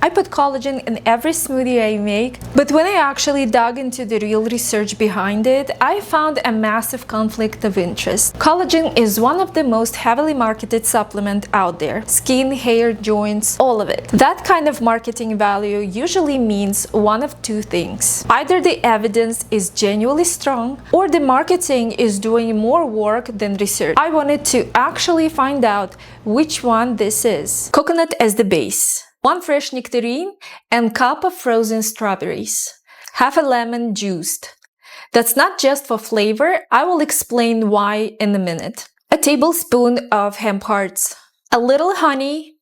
I put collagen in every smoothie I make, but when I actually dug into the real research behind it, I found a massive conflict of interest. Collagen is one of the most heavily marketed supplements out there. Skin, hair, joints, all of it. That kind of marketing value usually means one of two things. Either the evidence is genuinely strong, or the marketing is doing more work than research. I wanted to actually find out which one this is. Coconut as the base. 1 fresh nectarine and cup of frozen strawberries. Half a lemon juiced. That's not just for flavor, I will explain why in a minute. A tablespoon of hemp hearts. A little honey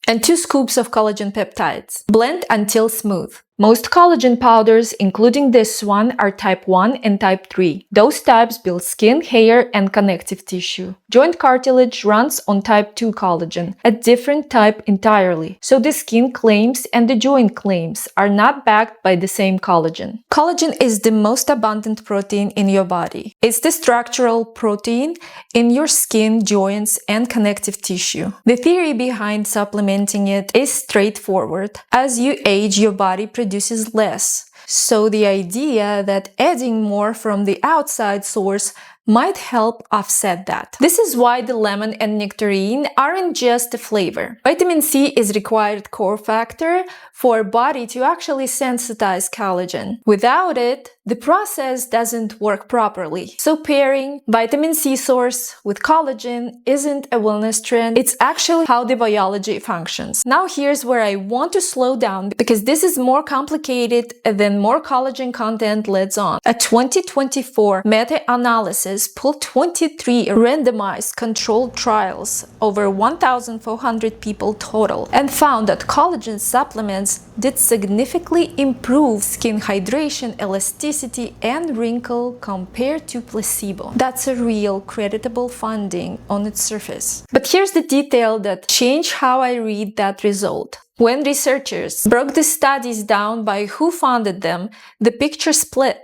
and 2 scoops of collagen peptides. Blend until smooth. Most collagen powders, including this one, are type 1 and type 3. Those types build skin, hair, and connective tissue. Joint cartilage runs on type 2 collagen, a different type entirely. So the skin claims and the joint claims are not backed by the same collagen. Collagen is the most abundant protein in your body. It's the structural protein in your skin, joints, and connective tissue. The theory behind supplementing it is straightforward. As you age, your body produces less. So the idea that adding more from the outside source might help offset that. This is why the lemon and nectarine aren't just a flavor. Vitamin C is required core factor for our body to actually sensitize collagen. Without it, the process doesn't work properly. So pairing vitamin C source with collagen isn't a wellness trend, it's actually how the biology functions. Now here's where I want to slow down because this is more complicated than more collagen content lets on. A 2024 meta-analysis pulled 23 randomized controlled trials over 1,400 people total and found that collagen supplements did significantly improve skin hydration, elasticity, and wrinkle compared to placebo. That's a real creditable finding on its surface. But here's the detail that changed how I read that result. When researchers broke the studies down by who funded them, the picture split.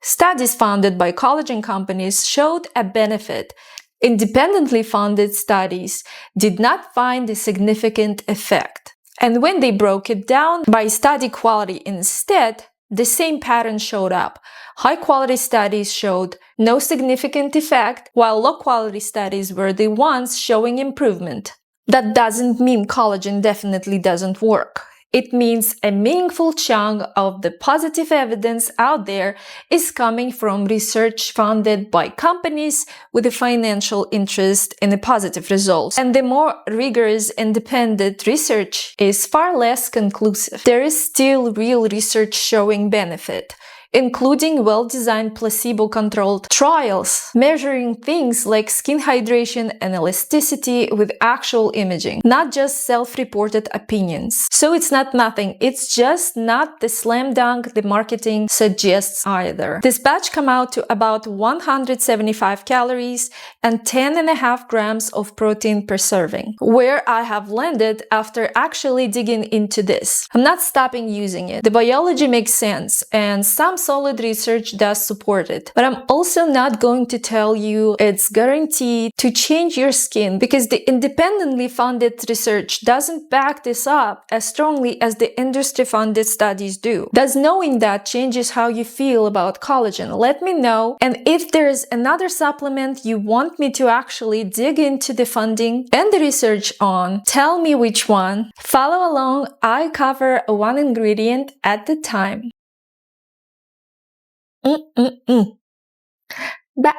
Studies funded by collagen companies showed a benefit. Independently funded studies did not find a significant effect. And when they broke it down by study quality instead, the same pattern showed up. High-quality studies showed no significant effect, while low-quality studies were the ones showing improvement. That doesn't mean collagen definitely doesn't work. It means a meaningful chunk of the positive evidence out there is coming from research funded by companies with a financial interest in the positive results. And the more rigorous independent research is far less conclusive. There is still real research showing benefit, including well-designed placebo-controlled trials measuring things like skin hydration and elasticity with actual imaging, not just self-reported opinions. So it's not nothing, it's just not the slam dunk the marketing suggests either. This batch came out to about 175 calories and 10.5 grams of protein per serving, where I have landed after actually digging into this. I'm not stopping using it. The biology makes sense, and some solid research does support it. But I'm also not going to tell you it's guaranteed to change your skin because the independently funded research doesn't back this up as strongly as the industry-funded studies do. Does knowing that changes how you feel about collagen? Let me know. And if there's another supplement you want me to actually dig into the funding and the research on, tell me which one. Follow along, I cover one ingredient at a time. Bye.